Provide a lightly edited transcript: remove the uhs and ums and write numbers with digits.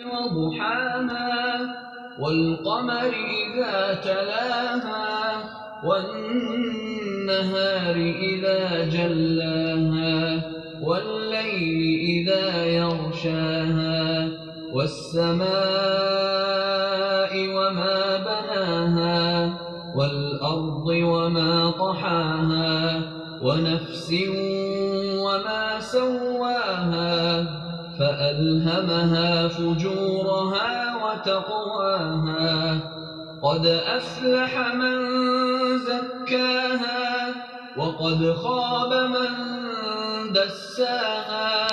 وضحاها والقمر إذا تلاها والنهار إذا جلاها والليل إذا يغشاها والسماء وما بناها والأرض وما طحاها ونفس وما سواها فألهمها فجورها وتقواها قد أفلح من زكاها وقد خاب من دساها